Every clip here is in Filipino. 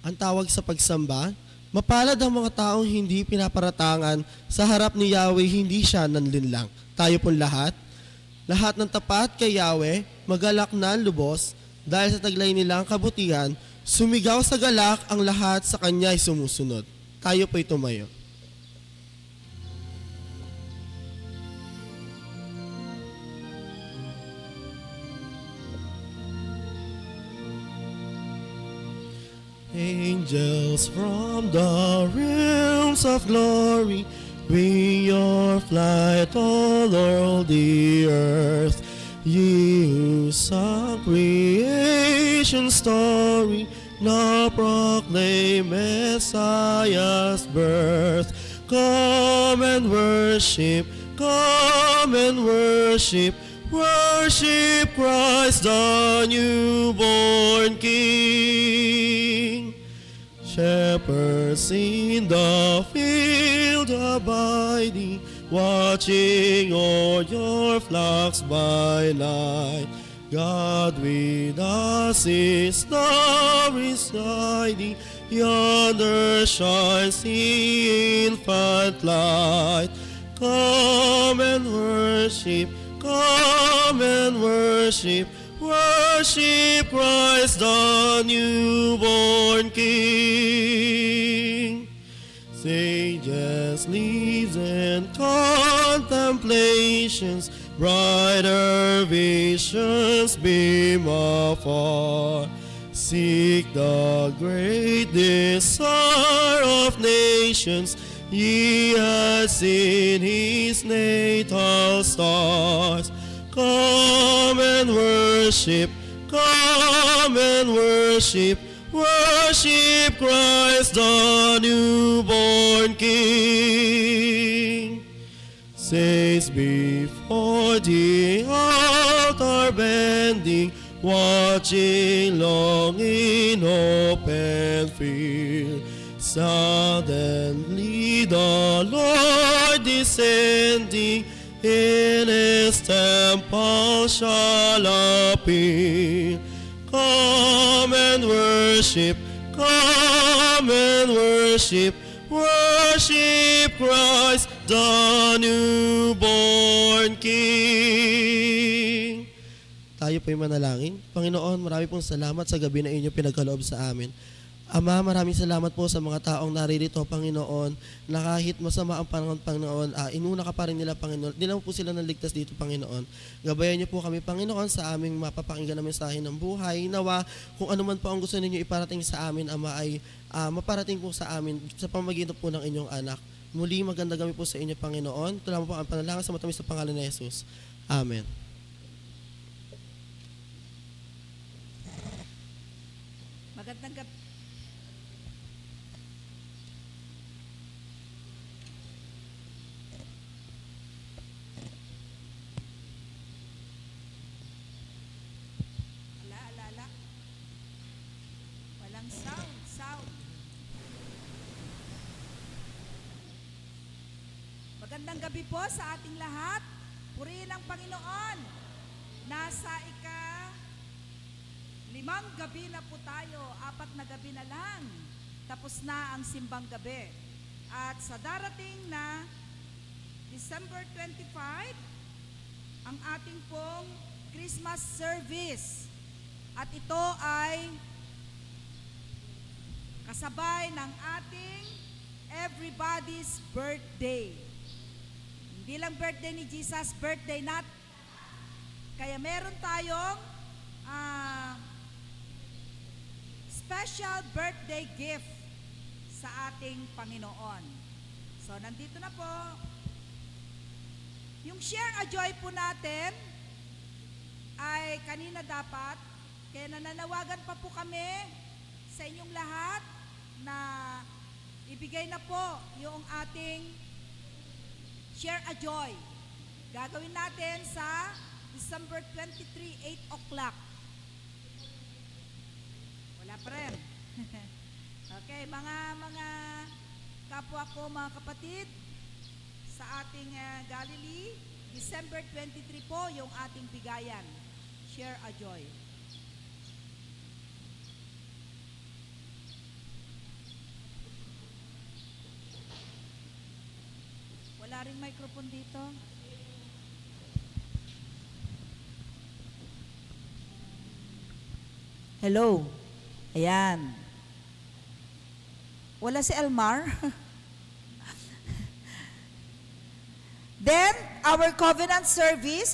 Ang tawag sa pagsamba, mapalad ang mga taong hindi pinaparatangan sa harap ni Yahweh, hindi siya nanlinlang. Tayo pong lahat ng tapat kay Yahweh, magalak na lubos, dahil sa taglay nilang kabutihan, sumigaw sa galak ang lahat sa kanya ay sumusunod. Tayo po'y tumayo. Angels from the realms of glory, wing your flight all o'er the earth. Ye who saw creation's story, now proclaim Messiah's birth. Come and worship, worship Christ the newborn King. Shepherds in the field abiding, watching o'er your flocks by night. God with us is now residing, yonder shines the infant light. Come and worship, worship Christ the newborn King. Sages, leaves, and contemplations, brighter visions beam afar. Seek the great desire of nations, ye have seen his natal stars. Come and worship, worship Christ the newborn King. Saints before the altar bending, watching long in hope and fear. Suddenly the Lord descending, in his temple shall appear. Come and worship, worship Christ the newborn King. Tayo po'y manalangin. Panginoon, marami pong salamat sa gabi na inyo pinagkaloob sa amin. Ama, maraming salamat po sa mga taong naririto, Panginoon, na kahit masama ang panahon, Panginoon, inuna ka pa rin nila, Panginoon. Di lang po sila naligtas dito, Panginoon. Gabayan niyo po kami, Panginoon, sa aming mapapakinggan na mensahe ng buhay. Nawa, kung ano man po ang gusto ninyo iparating sa amin, Ama, ay maparating po sa amin sa pamamagitan po ng inyong anak. Muli, maganda kami po sa inyo, Panginoon. Tulang po ang panalangin sa matamis sa pangalan ni Jesus. Amen. Magandang gabi. Ala. Walang sound. Magandang gabi po sa ating lahat. Purihin ang Panginoon. Nasa limang gabi na po tayo, 4 na gabi na lang. Tapos na ang simbang gabi. At sa darating na December 25, ang ating pong Christmas service. At ito ay kasabay ng ating everybody's birthday. Hindi lang birthday ni Jesus, birthday nat. Kaya meron tayong special birthday gift sa ating Panginoon. So, nandito na po. Yung share a joy po natin ay kanina dapat, kaya nananawagan pa po kami sa inyong lahat na ibigay na po yung ating share a joy. Gagawin natin sa December 23, 8 o'clock. Wala pa rin. Okay, mga kapwa ko, mga kapatid, sa ating Galilee, December 23 po yung ating bigayan. Share a joy. Wala ring microphone dito. Hello. Ayan. Wala si Elmar. Then, our covenant service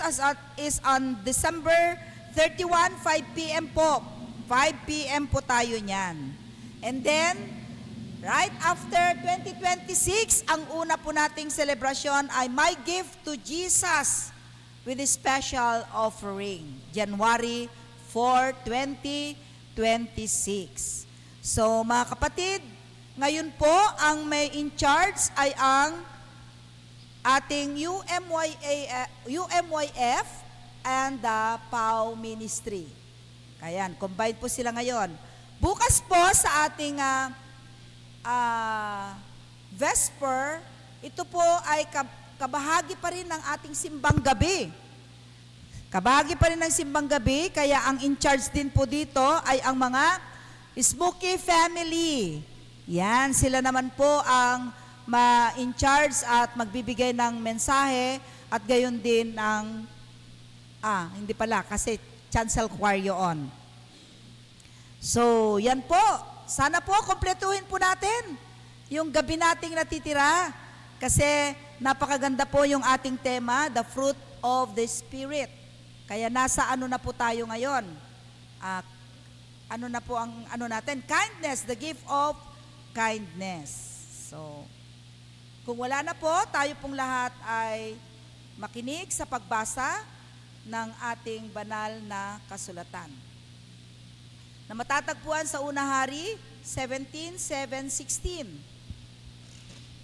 is on December 31, 5 p.m. po. 5 p.m. po tayo niyan. And then, right after 2026, ang una po nating selebrasyon ay My Gift to Jesus with a special offering. January 4, 2026. So, mga kapatid, ngayon po, ang may in charge ay ang ating UMYF and the PAW Ministry. Ayan, combined po sila ngayon. Bukas po sa ating Vesper, ito po ay kabahagi pa rin ng ating simbang gabi. Kabahagi pa rin ng simbang gabi, kaya ang in charge din po dito ay ang mga Smokey family. Yan, sila naman po ang in charge at magbibigay ng mensahe at gayon din ng, hindi pala, kasi chancel choir yun. So, yan po. Sana po, kompletuhin po natin yung gabi nating natitira. Kasi napakaganda po yung ating tema, the fruit of the Spirit. Kaya nasa ano na po tayo ngayon? Ano na po ang natin? Kindness, the gift of kindness. So, kung wala na po, tayo pong lahat ay makinig sa pagbasa ng ating banal na kasulatan. Na matatagpuan sa Una Hari 17:7-16.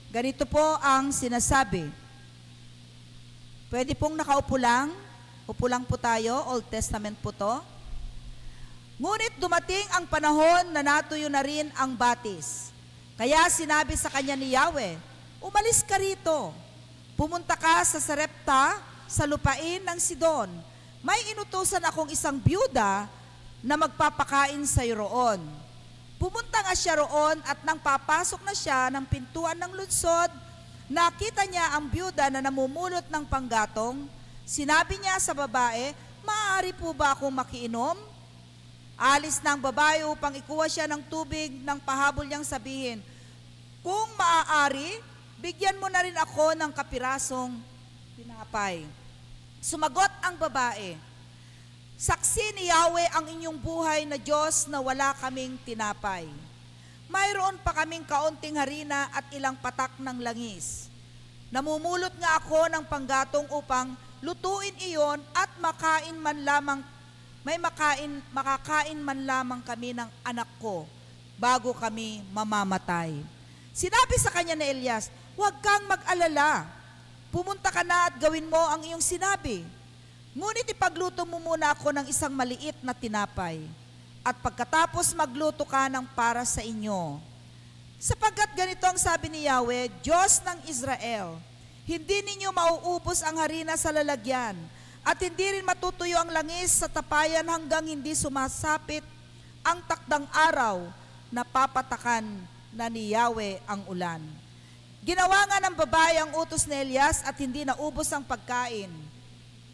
Ganito po ang sinasabi. Pwede pong nakaupo lang. Upo lang po tayo, Old Testament po to. Ngunit dumating ang panahon na natuyo na rin ang batis. Kaya sinabi sa kanya ni Yahweh, umalis ka rito. Pumunta ka sa Sarepta, sa lupain ng Sidon. May inutusan akong isang byuda na magpapakain sa iyo roon. Pumunta nga siya roon at nang papasok na siya ng pintuan ng lunsod, nakita niya ang byuda na namumulot ng panggatong. Sinabi niya sa babae, maaari po ba akong makiinom? Alis na ang babae upang ikuha siya ng tubig nang pahabol niyang sabihin, kung maaari, bigyan mo na rin ako ng kapirasong tinapay. Sumagot ang babae, saksi ni Yahweh ang inyong buhay na Diyos na wala kaming tinapay. Mayroon pa kaming kaunting harina at ilang patak ng langis. Namumulot nga ako ng panggatong upang lutuin iyon at makakain man lamang kami ng anak ko bago kami mamamatay. Sinabi sa kanya ni Elias, huwag kang mag-alala. Pumunta ka na at gawin mo ang iyong sinabi. Ngunit ipagluto mo muna ako ng isang maliit na tinapay. At pagkatapos magluto ka ng para sa inyo. Sapagkat ganito ang sabi ni Yahweh, Diyos ng Israel, hindi ninyo mauubos ang harina sa lalagyan, at hindi rin matutuyo ang langis sa tapayan hanggang hindi sumasapit ang takdang araw na papatakan na ni Yahweh ang ulan. Ginawa nga ng babae ang utos ni Elias at hindi naubos ang pagkain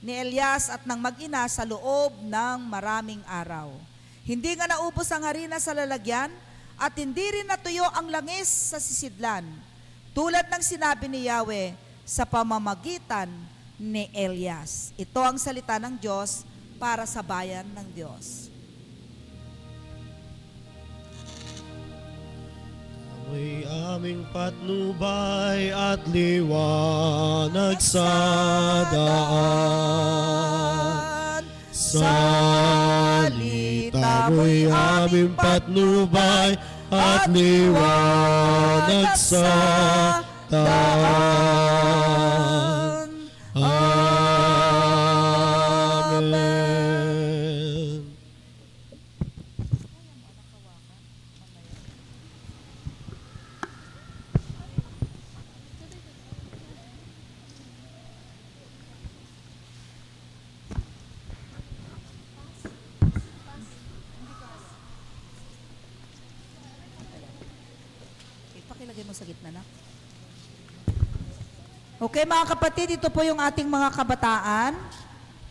ni Elias at ng mag-ina sa loob ng maraming araw. Hindi nga naubos ang harina sa lalagyan at hindi rin natuyo ang langis sa sisidlan, tulad ng sinabi ni Yahweh sa pamamagitan ni Elias. Ito ang salita ng Diyos para sa bayan ng Diyos. Ako'y aming patnubay at liwanag sa daan. Salita mo'y aming patnubay at liwanag sa daan. Amen. Ipakilagay mo sa gitna na. Okay mga kapatid, ito po yung ating mga kabataan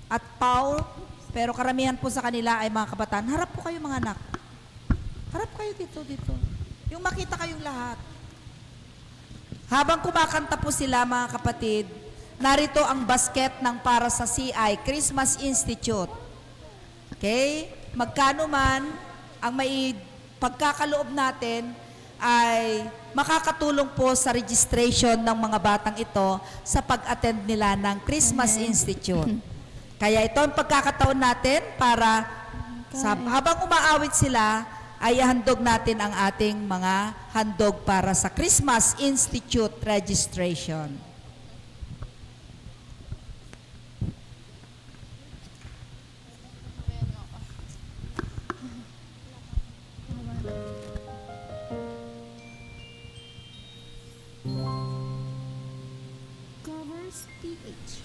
at Paul, pero karamihan po sa kanila ay mga kabataan. Harap po kayo mga anak. Harap kayo dito. Yung makita kayong lahat. Habang kumakanta po sila mga kapatid, narito ang basket ng para sa CI, Christmas Institute. Okay? Magkano man ang may pagkakaloob natin ay makakatulong po sa registration ng mga batang ito sa pag-attend nila ng Christmas Institute. Kaya ito ang pagkakataon natin para habang umaawit sila, ay handog natin ang ating mga handog para sa Christmas Institute registration. Covers PH.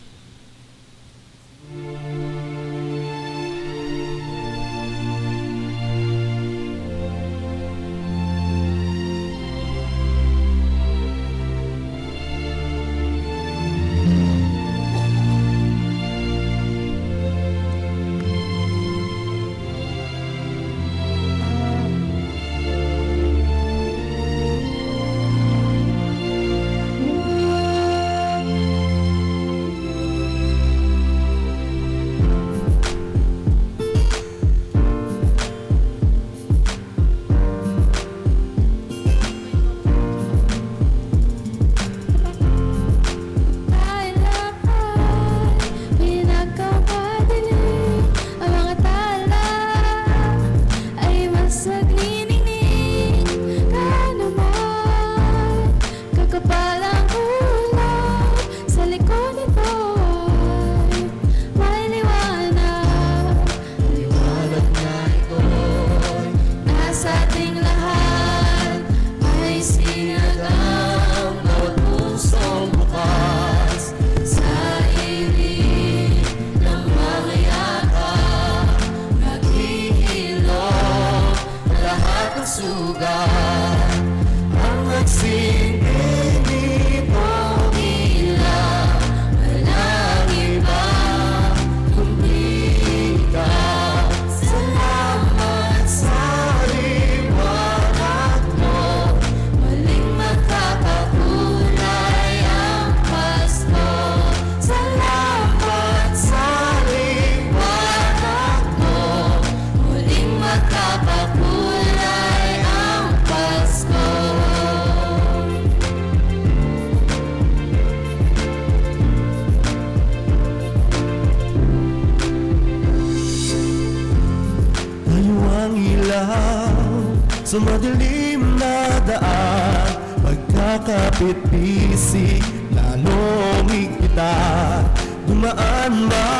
Sa madilim na daan, pagkakapit-bisig, lalong higpita. Dumaan ba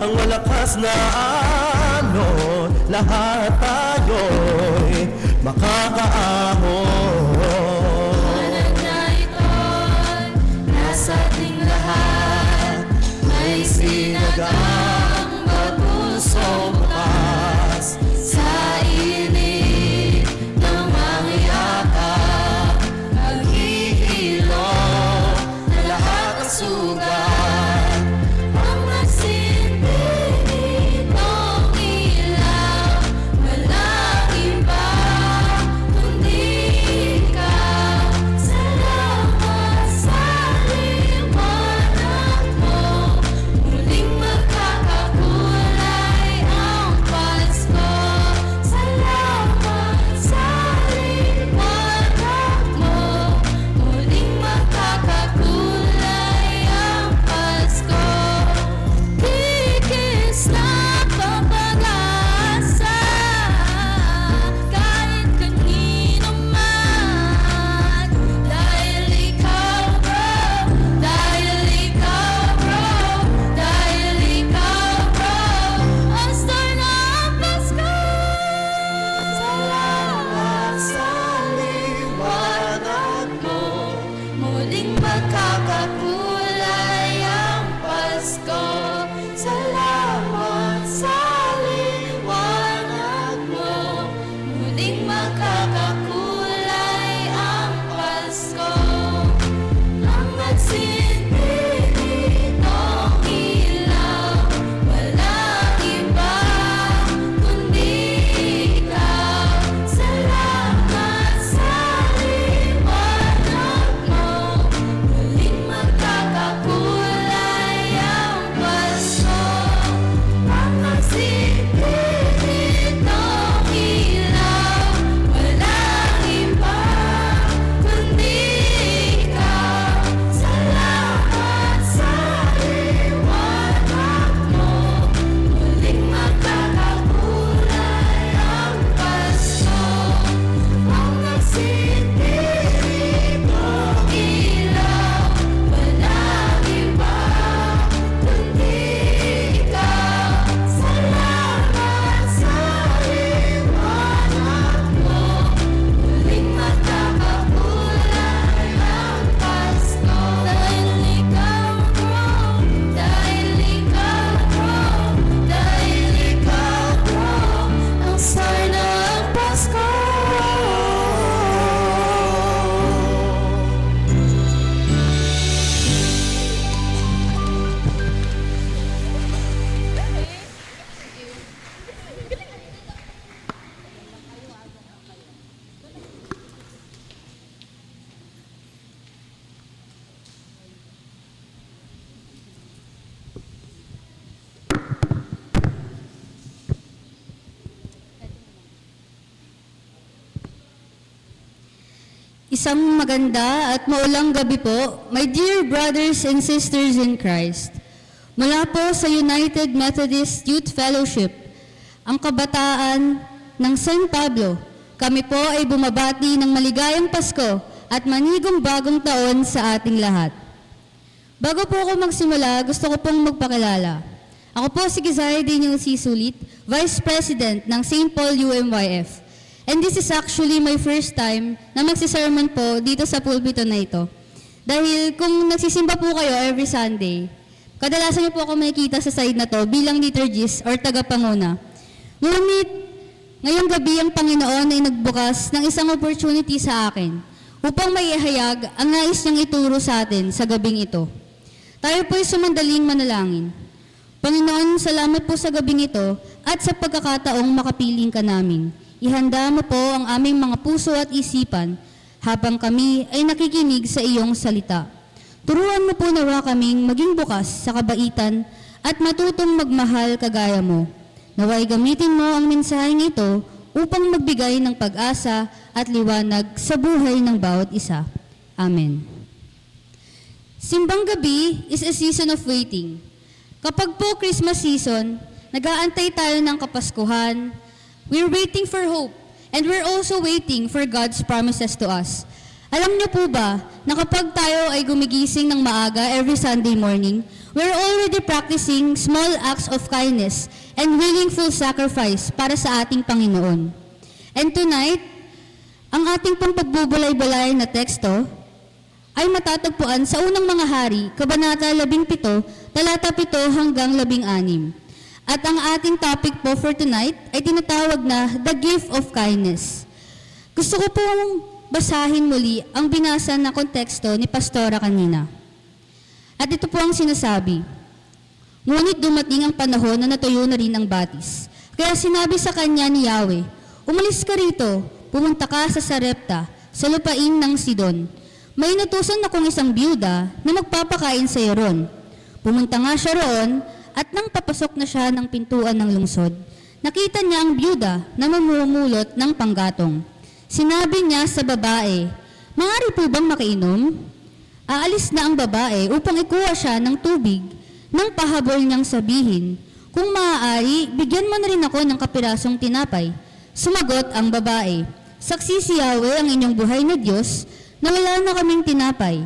ang malakas na alon? Lahat tayo'y makakaahon. Na ito'y nasa ating lahat, may sinagang magpusong bukas sa init ng mga yakap, maghihilom na lahat ng sugat. Ang nagsindig nitong ilaw, walang iba kundi ikaw. Salamat sa liwanag mo, muling magkakakulay ang Pasko. Salamat sa liwanag mo, muling magkakakulay ang Pasko. Kikis na pag-asa kahit kanino man, dahil ikaw bro, dahil ikaw bro, dahil ikaw bro, ang star ng Pasko. Salamat sa liwanag mo, muling magkakakulay ang Pasko. Salamat sa liwanag mo, muling magkakakulay ang Pasko. Ang Isang maganda at maulang gabi po, my dear brothers and sisters in Christ. Mula po sa United Methodist Youth Fellowship, ang kabataan ng San Pablo, kami po ay bumabati ng maligayang Pasko at manigong bagong taon sa ating lahat. Bago po ako magsimula, gusto ko pong magpakilala. Ako po si Gizay Daniel C. Sulit, Vice President ng St. Paul UMYF. And this is actually my first time na magsisermon po dito sa pulpito na ito. Dahil kung nagsisimba po kayo every Sunday, kadalasan niyo po ako makikita sa side na to bilang liturgist or tagapanguna. Ngunit, ngayong gabi ang Panginoon ay nagbukas ng isang opportunity sa akin upang maihayag ang nais niyang ituro sa atin sa gabing ito. Tayo po'y sumandaling manalangin. Panginoon, salamat po sa gabing ito at sa pagkakataong makapiling ka namin. Ihanda mo po ang aming mga puso at isipan habang kami ay nakikinig sa iyong salita. Turuan mo po nawa kaming maging bukas sa kabaitan at matutong magmahal kagaya mo. Naway gamitin mo ang mensaheng ito upang magbigay ng pag-asa at liwanag sa buhay ng bawat isa. Amen. Simbang gabi is a season of waiting. Kapag po Christmas season, nag-aantay tayo ng Kapaskuhan. We're waiting for hope, and we're also waiting for God's promises to us. Alam niyo po ba na kapag tayo ay gumigising ng maaga every Sunday morning, we're already practicing small acts of kindness and willingful sacrifice para sa ating Panginoon. And tonight, ang ating pong pagbubulay-bulay na teksto ay matatagpuan sa unang mga hari, Kabanata 17, talata 7 hanggang 16. At ang ating topic po for tonight ay tinatawag na The Gift of Kindness. Gusto ko pong basahin muli ang binasa na konteksto ni Pastora kanina. At ito po ang sinasabi. Ngunit dumating ang panahon na natuyo na rin ang batis. Kaya sinabi sa kanya ni Yahweh, umalis ka rito, pumunta ka sa Sarepta, sa lupain ng Sidon. May inutusan akong isang byuda na magpapakain sa iyo ron. Pumunta nga siya roon, at nang papasok na siya ng pintuan ng lungsod, nakita niya ang byuda na mamumulot ng panggatong. Sinabi niya sa babae, "Maaari po bang makainom?" Aalis na ang babae upang ikuha siya ng tubig nang pahabol niyang sabihin, "Kung maaari, bigyan mo na rin ako ng kapirasong tinapay." Sumagot ang babae, "Saksi si Yahweh ang inyong buhay na Diyos na wala na kaming tinapay.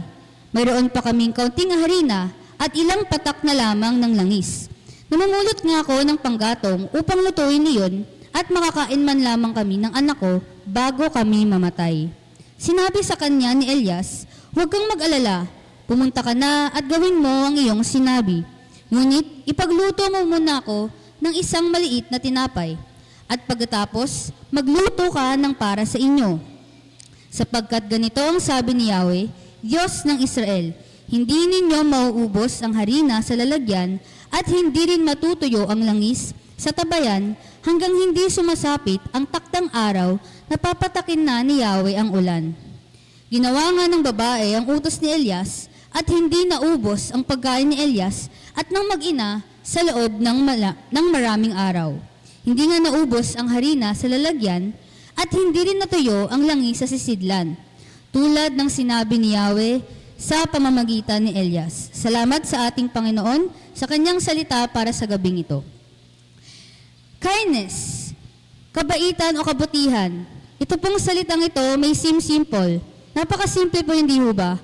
Mayroon pa kaming kaunting harina at ilang patak na lamang ng langis. Namumulot nga ako ng panggatong upang lutuin niyon at makakain man lamang kami ng anak ko bago kami mamatay." Sinabi sa kanya ni Elias, "Huwag kang mag-alala, pumunta ka na at gawin mo ang iyong sinabi. Ngunit ipagluto mo muna ako ng isang maliit na tinapay at pagkatapos magluto ka ng para sa inyo. Sapagkat ganito ang sabi ni Yahweh, Diyos ng Israel, hindi ninyo mauubos ang harina sa lalagyan at hindi rin matutuyo ang langis sa tabayan hanggang hindi sumasapit ang taktang araw na papatakin na ni Yahweh ang ulan." Ginawa nga ng babae ang utos ni Elias at hindi naubos ang pagkain ni Elias at ng mag-ina sa loob ng maraming araw. Hindi nga naubos ang harina sa lalagyan at hindi rin natuyo ang langis sa sisidlan, tulad ng sinabi ni Yahweh sa pamamagitan ni Elias. Salamat sa ating Panginoon sa kanyang salita para sa gabing ito. Kindness, kabaitan o kabutihan. Ito pong salitang ito may simple. Napakasimple po, hindi ho ba?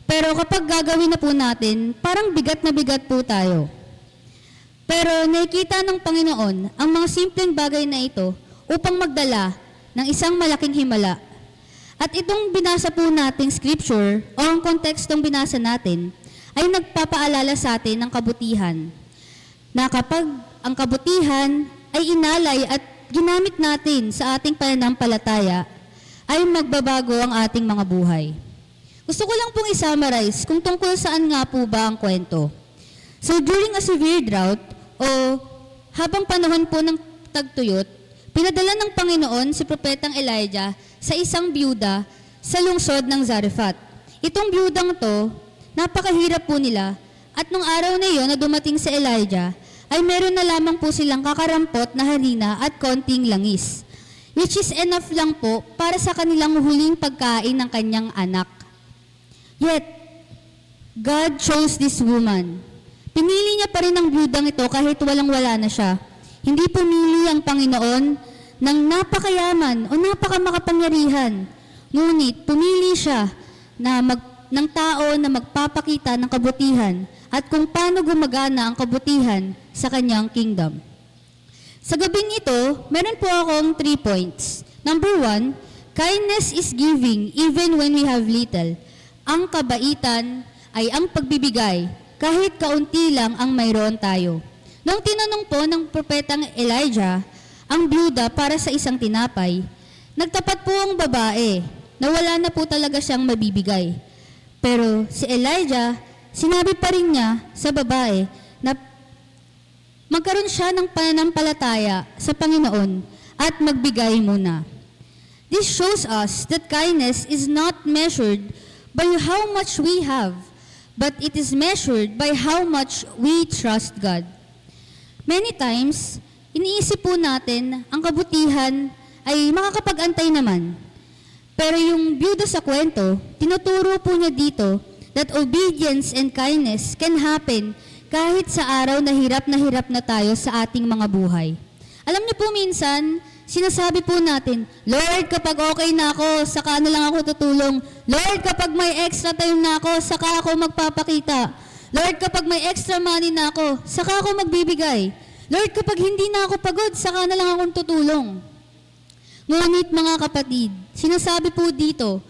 Pero kapag gagawin na po natin, parang bigat na bigat po tayo. Pero nakikita ng Panginoon ang mga simpleng bagay na ito upang magdala ng isang malaking himala. At itong binasa po nating scripture o ang kontekstong binasa natin ay nagpapaalala sa atin ng kabutihan. Na kapag ang kabutihan ay inalay at ginamit natin sa ating pananampalataya, ay magbabago ang ating mga buhay. Gusto ko lang pong i-summarize kung tungkol saan nga po ba ang kwento. So during a severe drought o habang panahon po ng tagtuyot, pinadala ng Panginoon si Propetang Elijah sa isang byuda sa lungsod ng Zarephath. Itong byudang to, napakahirap po nila at nung araw na iyon na dumating si Elijah, ay meron na lamang po silang kakarampot na harina at konting langis. which is enough lang po para sa kanilang huling pagkain ng kanyang anak. Yet, God chose this woman. Pinili niya pa rin ang byudang ito kahit walang-wala na siya. Hindi pumili ang Panginoon ng napakayaman o napakamakapangyarihan. Ngunit pumili siya ng tao na magpapakita ng kabutihan at kung paano gumagana ang kabutihan sa kanyang kingdom. Sa gabing ito, meron po akong 3 points. Number 1, kindness is giving even when we have little. Ang kabaitan ay ang pagbibigay kahit kaunti lang ang mayroon tayo. Nung tinanong po ng propetang Elijah ang byuda para sa isang tinapay, nagtapat po ang babae na wala na po talaga siyang mabibigay. Pero si Elijah, sinabi pa rin niya sa babae na magkaroon siya ng pananampalataya sa Panginoon at magbigay muna. This shows us that kindness is not measured by how much we have, but it is measured by how much we trust God. Many times, iniisip po natin ang kabutihan ay makakapag-antay naman. Pero yung byuda sa kwento, tinuturo po niya dito that obedience and kindness can happen kahit sa araw na hirap na tayo sa ating mga buhay. Alam niyo po minsan, sinasabi po natin, Lord, kapag okay na ako, saka na lang ako tutulong. Lord, kapag may extra time na ako, saka ako magpapakita. Lord, kapag may extra money na ako, saka ako magbibigay. Lord, kapag hindi na ako pagod, saka na lang akong tutulong. Ngunit mga kapatid, sinasabi po dito,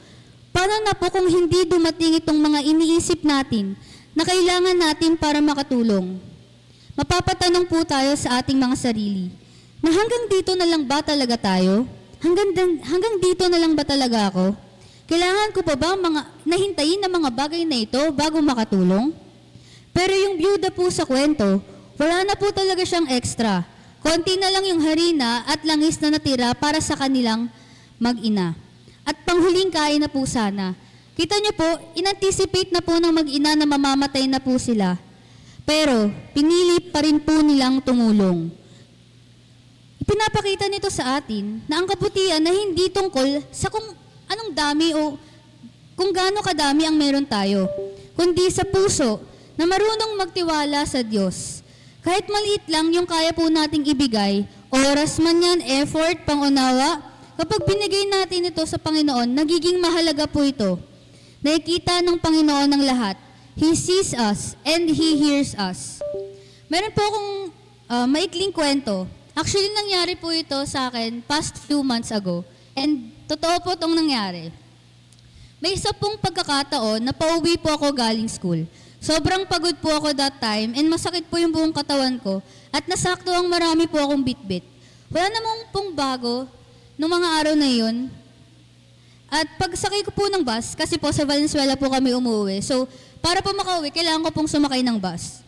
paano na po kung hindi dumating itong mga iniisip natin na kailangan natin para makatulong? Mapapatanong po tayo sa ating mga sarili, na hanggang dito na lang ba talaga tayo? Hanggang dito na lang ba talaga ako? Kailangan ko pa ba nahintayin ang mga bagay na ito bago makatulong? Pero yung byuda po sa kwento, wala na po talaga siyang extra. Konti na lang yung harina at langis na natira para sa kanilang mag-ina. At panghuling kain na po sana. Kita niyo po, inanticipate na po ng mag-ina na mamamatay na po sila. Pero, pinili pa rin po nilang tumulong. Ipinapakita nito sa atin na ang kabutihan na hindi tungkol sa kung anong dami o kung gaano kadami ang meron tayo, kundi sa puso na marunong magtiwala sa Diyos. Kahit maliit lang yung kaya po nating ibigay, oras man yan, effort, pangunawa, kapag binigay natin ito sa Panginoon, nagiging mahalaga po ito. Nakikita ng Panginoon ang lahat. He sees us and He hears us. Meron po akong maikling kwento. Actually, nangyari po ito sa akin past few months ago. And totoo po itong nangyari. May isa pong pagkakataon na pauwi po ako galing school. Sobrang pagod po ako that time and masakit po yung buong katawan ko at nasakto ang marami po akong bitbit. Wala namang pong bago noong mga araw na yun. At pagsakay ko po ng bus, kasi po sa Valenzuela po kami umuwi. So, para po makauwi, kailangan ko pong sumakay ng bus.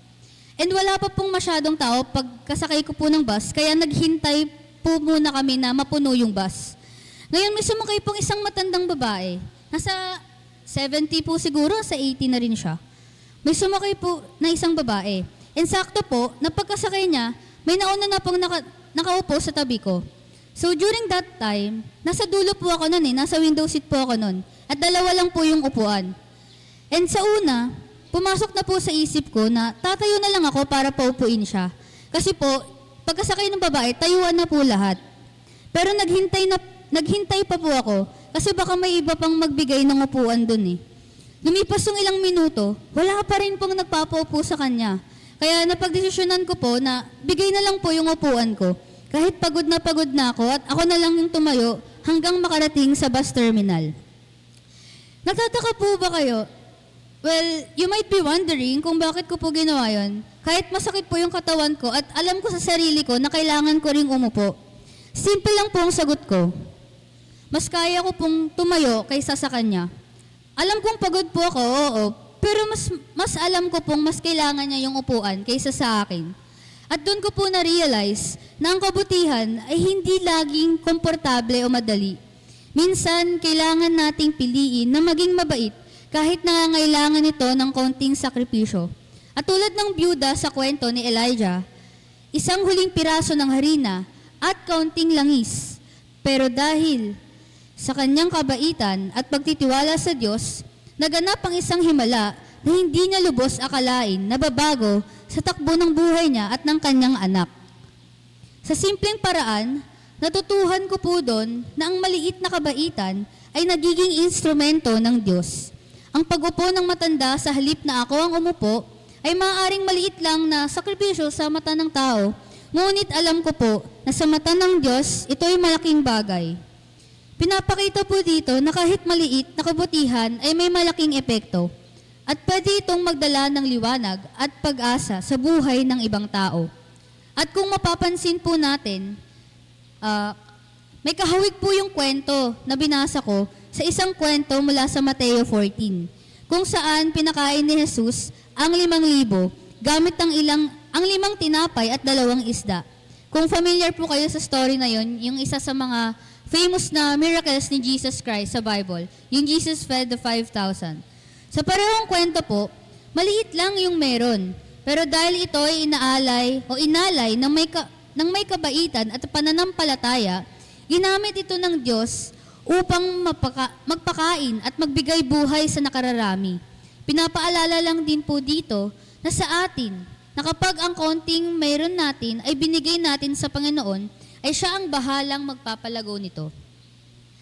And wala pa pong masyadong tao pagkasakay ko po ng bus, kaya naghintay po muna kami na mapuno yung bus. Ngayon, may sumakay pong isang matandang babae. Nasa 70 po siguro, sa 80 na rin siya. May sumakay po na isang babae. And sakto po, na pagkasakay niya, may nauna na pong nakaupo sa tabi ko. So during that time, nasa dulo po ako nun nasa window seat po ako nun. At dalawa lang po yung upuan. And sa una, pumasok na po sa isip ko na tatayo na lang ako para paupuin siya. Kasi po, pagkasakay ng babae, tayuan na po lahat. Pero naghintay pa po ako kasi baka may iba pang magbigay ng upuan dun eh. Lumipas yung ilang minuto, wala pa rin pong nagpapaupo sa kanya. Kaya napagdesisyonan ko po na bigay na lang po yung upuan ko. Kahit pagod na ako at ako na lang yung tumayo hanggang makarating sa bus terminal. Nagtataka po ba kayo? Well, you might be wondering kung bakit ko po ginawa yun. Kahit masakit po yung katawan ko at alam ko sa sarili ko na kailangan ko ring umupo. Simple lang po ang sagot ko. Mas kaya ko pong tumayo kaysa sa kanya. Alam kong pagod po ako, oo. Pero mas alam ko pong mas kailangan niya yung upuan kaysa sa akin. At doon ko po na-realize na ang kabutihan ay hindi laging komportable o madali. Minsan, kailangan nating piliin na maging mabait kahit nangangailangan ito ng konting sakripisyo. At tulad ng byuda sa kwento ni Elijah, isang huling piraso ng harina at kaunting langis, Pero dahil sa kanyang kabaitan at pagtitiwala sa Diyos, naganap ang isang himala na hindi niya lubos akalain na babago sa takbo ng buhay niya at ng kanyang anak. Sa simpleng paraan, natutuhan ko po doon na ang maliit na kabaitan ay nagiging instrumento ng Diyos. Ang pag-upo ng matanda sa halip na ako ang umupo ay maaaring maliit lang na sakripisyo sa mata ng tao, ngunit alam ko po na sa mata ng Diyos, ito ay malaking bagay. Pinapakita po dito na kahit maliit na kabutihan ay may malaking epekto at pwede itong magdala ng liwanag at pag-asa sa buhay ng ibang tao. At kung mapapansin po natin, may kahawig po yung kwento na binasa ko sa isang kwento mula sa Mateo 14, kung saan pinakain ni Jesus ang 5,000 gamit ang 5 tinapay at 2 isda. Kung familiar po kayo sa story na yon, yung isa sa mga famous na miracles ni Jesus Christ sa Bible, yung Jesus fed the 5,000. Sa parehong kwento po, maliit lang yung meron, pero dahil ito ay inalay ng may kabaitan at pananampalataya, ginamit ito ng Diyos upang magpakain at magbigay buhay sa nakararami. Pinapaalala lang din po dito na sa atin, na kapag ang konting mayroon natin ay binigay natin sa Panginoon, ay siya ang bahalang magpapalago nito.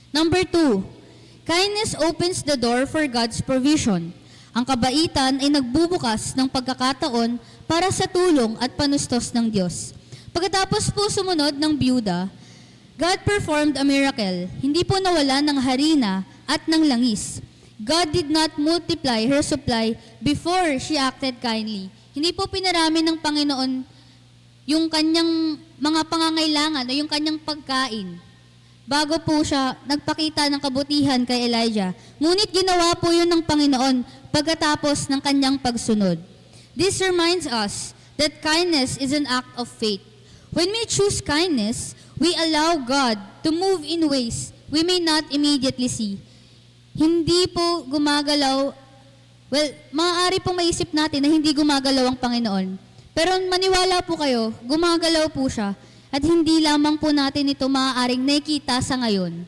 Number 2, kindness opens the door for God's provision. Ang kabaitan ay nagbubukas ng pagkakataon para sa tulong at panustos ng Diyos. Pagkatapos po sumunod ng byuda, God performed a miracle. Hindi po nawala ng harina at ng langis. God did not multiply her supply before she acted kindly. Hindi po pinarami ng Panginoon yung kanyang mga pangangailangan o yung kanyang pagkain bago po siya nagpakita ng kabutihan kay Elijah. Ngunit ginawa po yun ng Panginoon pagkatapos ng kanyang pagsunod. This reminds us that kindness is an act of faith. When we choose kindness, we allow God to move in ways we may not immediately see. Hindi po gumagalaw, maaari pong maisip natin na hindi gumagalaw ang Panginoon. Pero maniwala po kayo, gumagalaw po siya at hindi lamang po natin ito maaaring nakikita sa ngayon.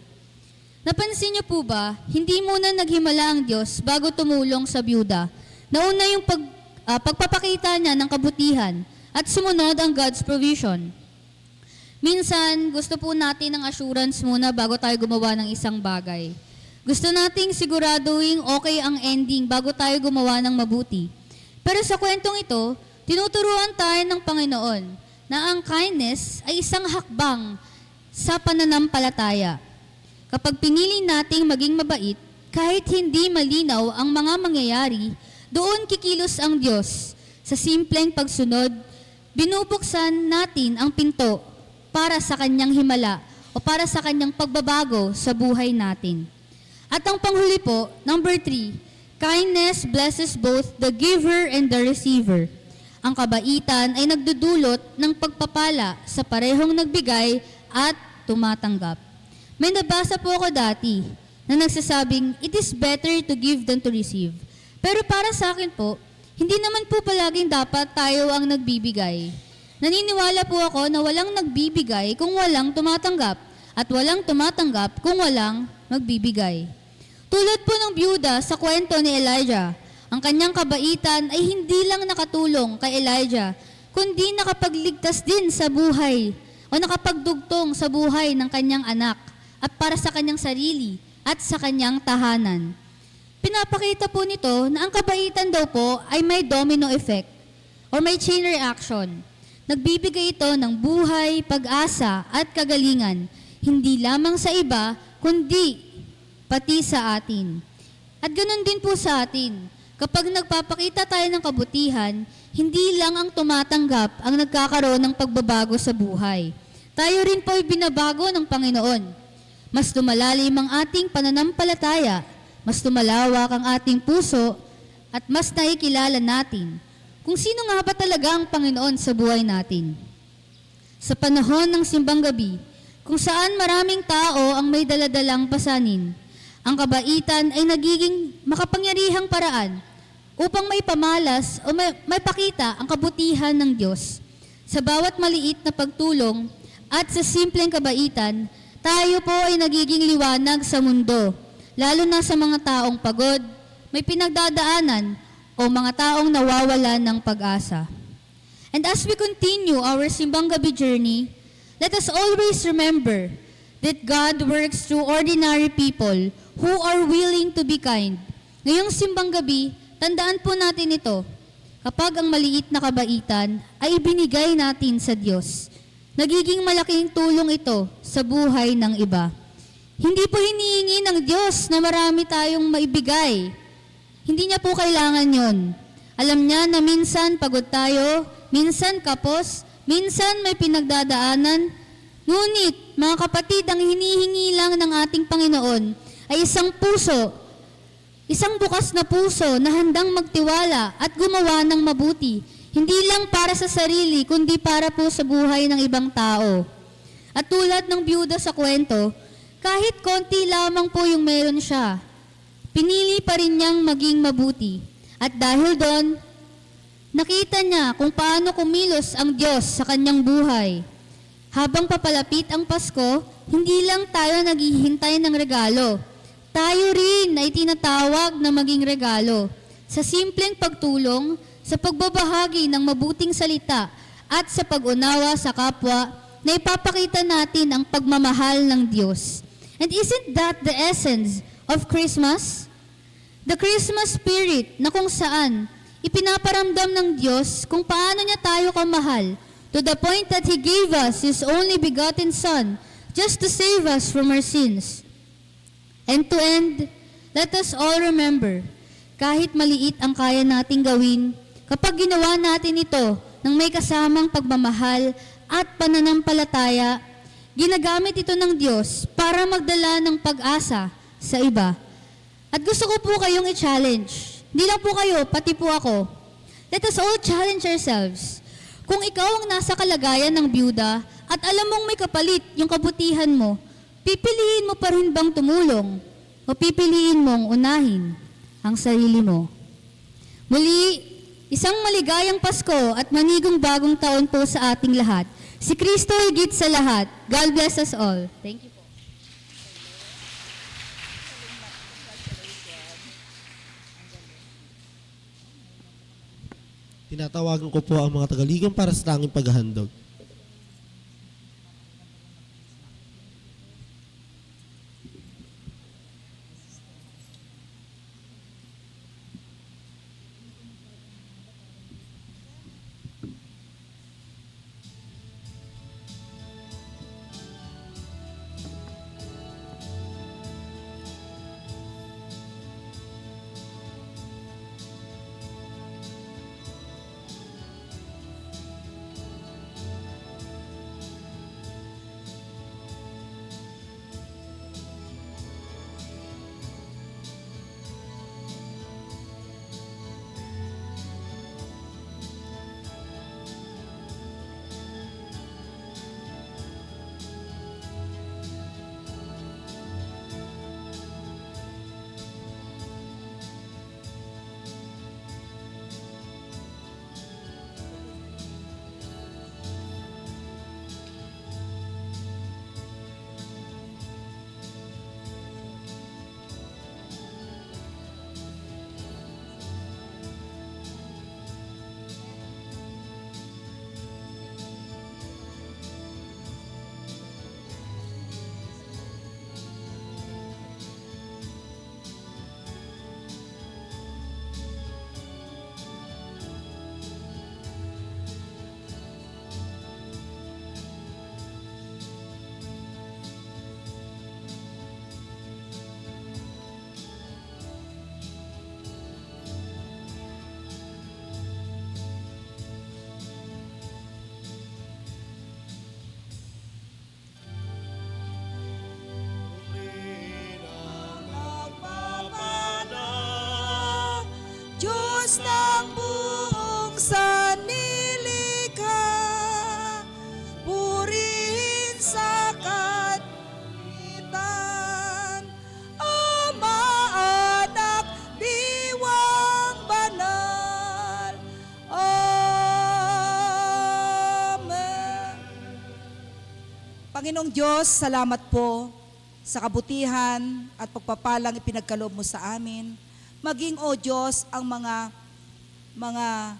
Napansin niyo po ba, hindi muna naghimala ang Diyos bago tumulong sa byuda. Nauna yung pagpapakita niya ng kabutihan at sumunod ang God's provision. Minsan, gusto po natin ng assurance muna bago tayo gumawa ng isang bagay. Gusto nating siguraduhin okay ang ending bago tayo gumawa ng mabuti. Pero sa kwentong ito, tinuturuan tayo ng Panginoon na ang kindness ay isang hakbang sa pananampalataya. Kapag pinili nating maging mabait, kahit hindi malinaw ang mga mangyayari, doon kikilos ang Diyos. Sa simpleng pagsunod, binubuksan natin ang pinto para sa kanyang himala o para sa kanyang pagbabago sa buhay natin. At ang panghuli po, number 3, kindness blesses both the giver and the receiver. Ang kabaitan ay nagdudulot ng pagpapala sa parehong nagbigay at tumatanggap. May nabasa po ako dati na nagsasabing, it is better to give than to receive. Pero para sa akin po, hindi naman po palaging dapat tayo ang nagbibigay. Naniniwala po ako na walang nagbibigay kung walang tumatanggap at walang tumatanggap kung walang magbibigay. Tulad po ng byuda sa kwento ni Elijah, ang kanyang kabaitan ay hindi lang nakatulong kay Elijah, kundi nakapagligtas din sa buhay o nakapagdugtong sa buhay ng kanyang anak at para sa kanyang sarili at sa kanyang tahanan. Pinapakita po nito na ang kabaitan daw po ay may domino effect or may chain reaction. Nagbibigay ito ng buhay, pag-asa at kagalingan, hindi lamang sa iba, kundi pati sa atin. At ganoon din po sa atin. Kapag nagpapakita tayo ng kabutihan, hindi lang ang tumatanggap ang nagkakaroon ng pagbabago sa buhay. Tayo rin po ay binabago ng Panginoon. Mas lumalalim ang ating pananampalataya, mas lumalawak ang ating puso, at mas nakikilala natin kung sino nga ba talaga ang Panginoon sa buhay natin. Sa panahon ng simbang gabi, kung saan maraming tao ang may daladalang pasanin, ang kabaitan ay nagiging makapangyarihang paraan upang may pamalas o may pakita ang kabutihan ng Diyos. Sa bawat maliit na pagtulong at sa simpleng kabaitan, tayo po ay nagiging liwanag sa mundo, lalo na sa mga taong pagod, may pinagdadaanan, o mga taong nawawalan ng pag-asa. And as we continue our Simbang Gabi journey, let us always remember that God works through ordinary people who are willing to be kind. Ngayong Simbang Gabi, tandaan po natin ito. Kapag ang maliit na kabaitan ay ibinigay natin sa Diyos, nagiging malaking tulong ito sa buhay ng iba. Hindi po hinihingi ng Diyos na marami tayong maibigay. Hindi niya po kailangan yon. Alam niya na minsan pagod tayo, minsan kapos, minsan may pinagdadaanan. Ngunit, mga kapatid, ang hinihingi lang ng ating Panginoon ay isang puso, isang bukas na puso na handang magtiwala at gumawa ng mabuti. Hindi lang para sa sarili, kundi para po sa buhay ng ibang tao. At tulad ng byuda sa kwento, kahit konti lamang po yung meron siya, pinili pa rin niyang maging mabuti. At dahil doon, nakita niya kung paano kumilos ang Diyos sa kanyang buhay. Habang papalapit ang Pasko, hindi lang tayo naghihintay ng regalo. Tayo rin ay tinatawag na maging regalo. Sa simpleng pagtulong, sa pagbabahagi ng mabuting salita, at sa pag-unawa sa kapwa, na ipapakita natin ang pagmamahal ng Diyos. And isn't that the essence of Christmas? The Christmas spirit na kung saan ipinaparamdam ng Diyos kung paano niya tayo kamahal to the point that He gave us His only begotten Son just to save us from our sins. And to end, let us all remember, kahit maliit ang kaya nating gawin, kapag ginawa natin ito ng may kasamang pagmamahal at pananampalataya, ginagamit ito ng Diyos para magdala ng pag-asa sa iba. At gusto ko po kayong i-challenge. Hindi lang po kayo, pati po ako. Let us all challenge ourselves. Kung ikaw ang nasa kalagayan ng byuda at alam mong may kapalit yung kabutihan mo, pipiliin mo pa rin bang tumulong? O pipiliin mong unahin ang sarili mo? Muli, isang maligayang Pasko at manigong bagong taon po sa ating lahat. Si Kristo higit sa lahat. God bless us all. Thank you. Tinatawagan ko po ang mga tagaligang para sa tanging paghahandog. Diyos ng buong sanlilikha, purihin sa kagitan, Ama, Anak, Diwang Banal. Amen. Panginoong Diyos, salamat po sa kabutihan at pagpapalang ipinagkaloob mo sa amin. Maging, O Diyos, ang mga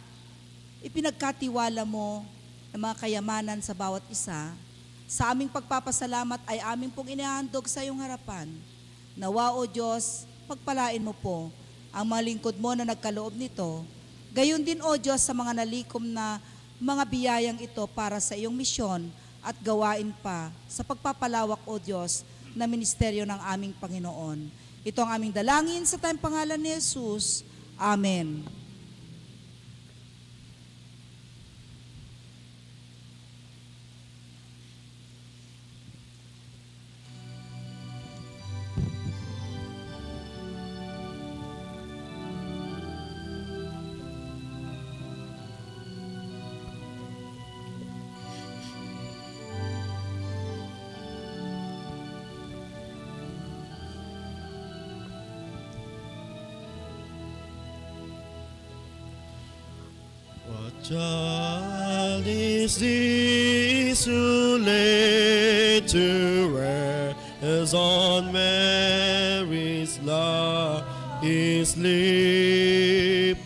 ipinagkatiwala mo ng mga kayamanan sa bawat isa. Sa aming pagpapasalamat ay aming pong inihandog sa iyong harapan. Nawa, O Diyos, pagpalain mo po ang mga lingkod mo na nagkaloob nito. Gayon din, O Diyos, sa mga nalikom na mga biyayang ito para sa iyong misyon at gawain pa sa pagpapalawak, O Diyos, na ministeryo ng aming Panginoon. Ito ang aming dalangin sa tayong pangalan ni Jesus. Amen. What child is this who laid to rest on Mary's lap is sleeping,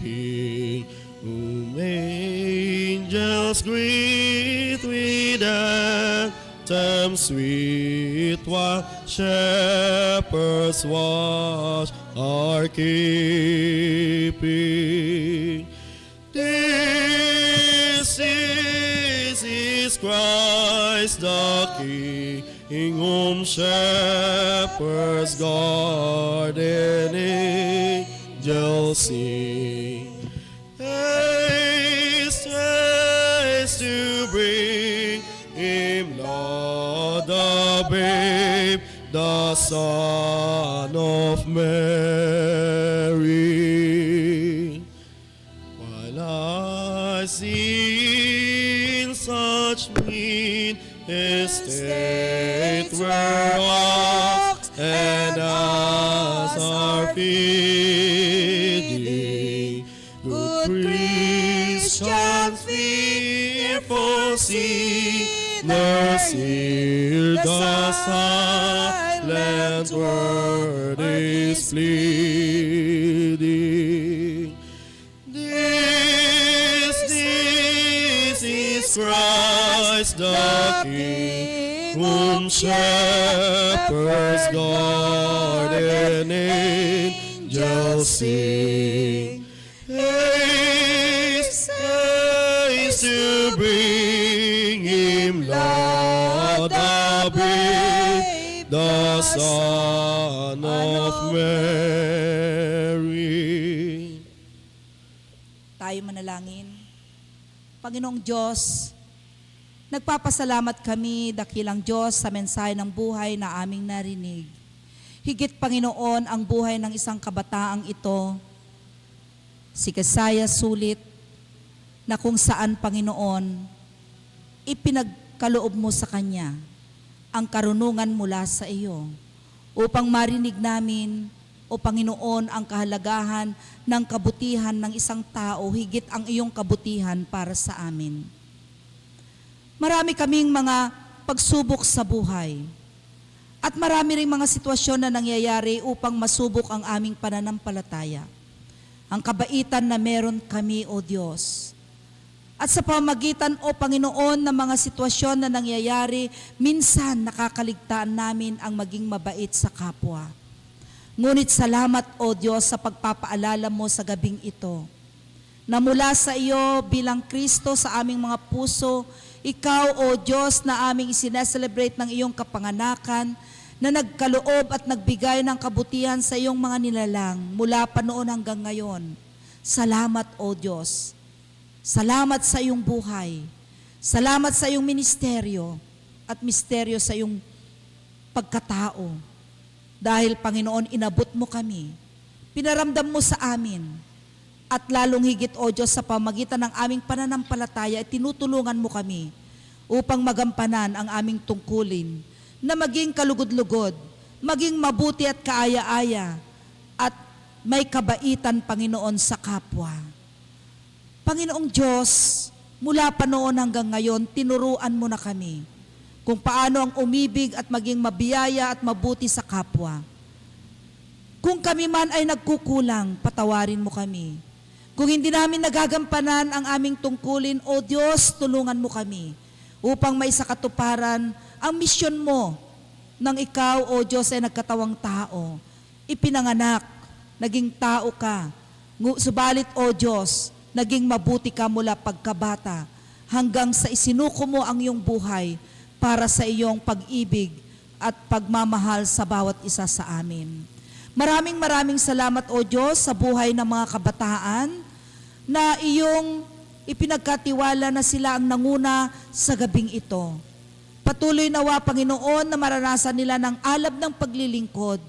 whom angels greet with anthem sweet, while shepherds watch are keeping. This is Christ the King, whom shepherds guard and angels sing. Haste, haste to bring him, Lord, the babe, the Son of Mary. I see in such mean estate where ox and ass are feeding, good Christians fearful sinners hear the silent word is pleading. Christ the King, whom shepherds guard and angels sing. Haste, haste to bring him, Lord, the babe, the Son of Mary. Tayo manalangin. Panginoong Diyos, nagpapasalamat kami, dakilang Diyos, sa mensahe ng buhay na aming narinig. Higit, Panginoon, ang buhay ng isang kabataang ito, si Kasaya Sulit, na kung saan, Panginoon, ipinagkaloob mo sa kanya ang karunungan mula sa iyo, upang marinig namin, o Panginoon, ang kahalagahan ng kabutihan ng isang tao, higit ang iyong kabutihan para sa amin. Marami kaming mga pagsubok sa buhay. At marami ring mga sitwasyon na nangyayari upang masubok ang aming pananampalataya. Ang kabaitan na meron kami, O Diyos. At sa pamagitan, O Panginoon, ng mga sitwasyon na nangyayari, minsan nakakaligtaan namin ang maging mabait sa kapwa. Ngunit salamat, O Diyos, sa pagpapaalala mo sa gabing ito, na mula sa iyo bilang Kristo sa aming mga puso, ikaw, O Diyos, na aming isineselebrate ng iyong kapanganakan, na nagkaloob at nagbigay ng kabutihan sa iyong mga nilalang mula pa noon hanggang ngayon. Salamat, O Diyos. Salamat sa iyong buhay. Salamat sa iyong ministeryo at misteryo sa iyong pagkatao. Dahil, Panginoon, inabot mo kami, pinaramdam mo sa amin, at lalong higit, O Diyos, sa pamagitan ng aming pananampalataya, tinutulungan mo kami upang magampanan ang aming tungkulin na maging kalugod-lugod, maging mabuti at kaaya-aya, at may kabaitan, Panginoon, sa kapwa. Panginoong Diyos, mula pa noon hanggang ngayon, tinuruan mo na kami kung paano ang umibig at maging mabiyaya at mabuti sa kapwa. Kung kami man ay nagkukulang, patawarin mo kami. Kung hindi namin nagagampanan ang aming tungkulin, O Diyos, tulungan mo kami upang may sakatuparan ang misyon mo nang ikaw, O Diyos, ay nagkatawang tao. Ipinanganak, naging tao ka. Subalit, O Diyos, naging mabuti ka mula pagkabata hanggang sa isinuko mo ang iyong buhay para sa iyong pag-ibig at pagmamahal sa bawat isa sa amin. Maraming salamat, O Diyos, sa buhay ng mga kabataan na iyong ipinagkatiwala na sila ang nanguna sa gabing ito. Patuloy nawa, Panginoon, na maranasan nila ng alab ng paglilingkod,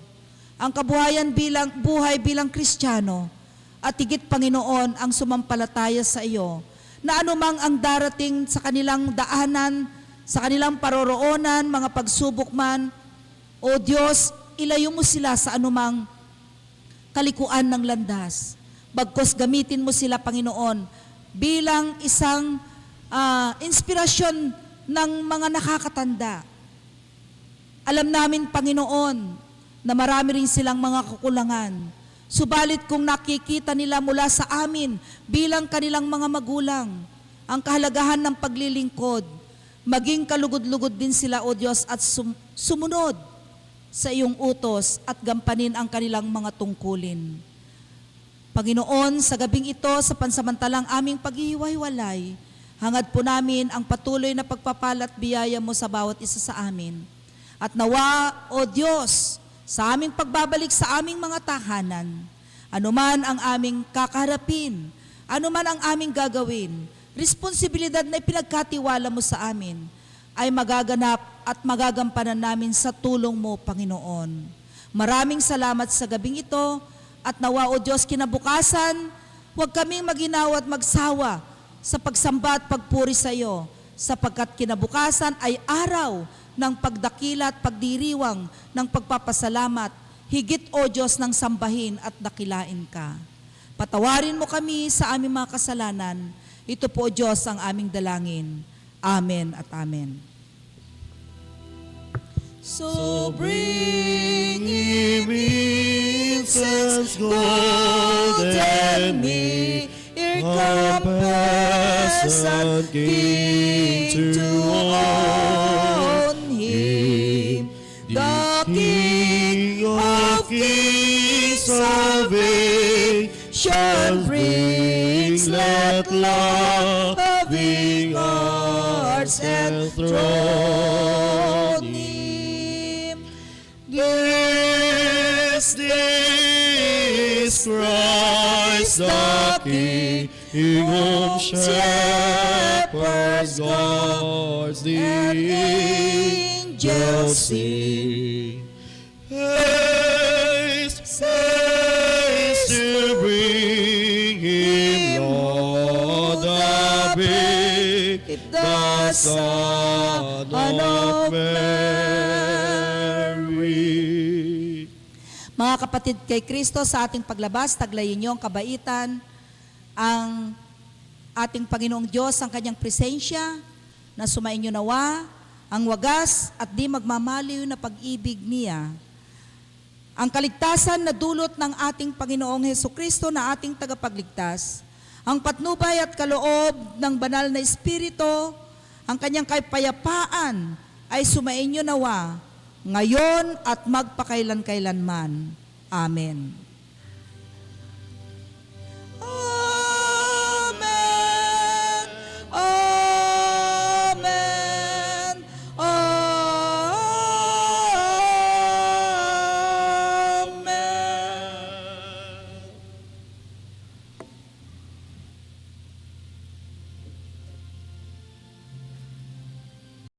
ang kabuhayan buhay bilang Kristiyano, at higit, Panginoon, ang sumampalataya sa iyo, na anumang ang darating sa kanilang daanan, sa kanilang paroroonan, mga pagsubok man, O Diyos, ilayo mo sila sa anumang kalikuan ng landas. Bagkos gamitin mo sila, Panginoon, bilang isang inspirasyon ng mga nakakatanda. Alam namin, Panginoon, na marami rin silang mga kakulangan. Subalit kung nakikita nila mula sa amin bilang kanilang mga magulang, ang kahalagahan ng paglilingkod, maging kalugod-lugod din sila, O Diyos, at sumunod sa iyong utos at gampanin ang kanilang mga tungkulin. Panginoon, sa gabing ito, sa pansamantalang aming paghihiwa-hiwalay, hangad po namin ang patuloy na pagpapala at biyaya mo sa bawat isa sa amin. At nawa, O Diyos, sa aming pagbabalik sa aming mga tahanan, anuman ang aming kakaharapin, anuman ang aming gagawin, responsibilidad na ipinagkatiwala mo sa amin, ay magaganap at magagampanan namin sa tulong mo, Panginoon. Maraming salamat sa gabing ito at nawa, O Diyos, kinabukasan, huwag kaming maginawa at magsawa sa pagsamba at pagpuri sa iyo, sapagkat kinabukasan ay araw ng pagdakila at pagdiriwang ng pagpapasalamat, higit, O Diyos, ng sambahin at dakilain ka. Patawarin mo kami sa aming mga kasalanan. Ito po, O Diyos, ang aming dalangin. Amen at amen. So bring him incense, gold, and myrrh, compassion, King, to own him, the King of kings, salvation brings. Let loving hearts enthrone him. This is Christ the King, whom shepherds guards the angels sing. Haste, haste to bring him, Lord, the big, the Son of Mary. Mga kapatid kay Kristo, sa ating paglabas, taglayin niyo ang kabaitan, ang ating Panginoong Diyos, ang kanyang presensya, na sumainyo nawa, ang wagas at di magmamaliw na pag-ibig niya. Ang kaligtasan na dulot ng ating Panginoong Hesukristo na ating tagapagligtas, ang patnubay at kaloob ng banal na Espiritu, ang kanyang kapayapaan ay sumainyo nawa, ngayon at magpakailan-kailanman. Amen.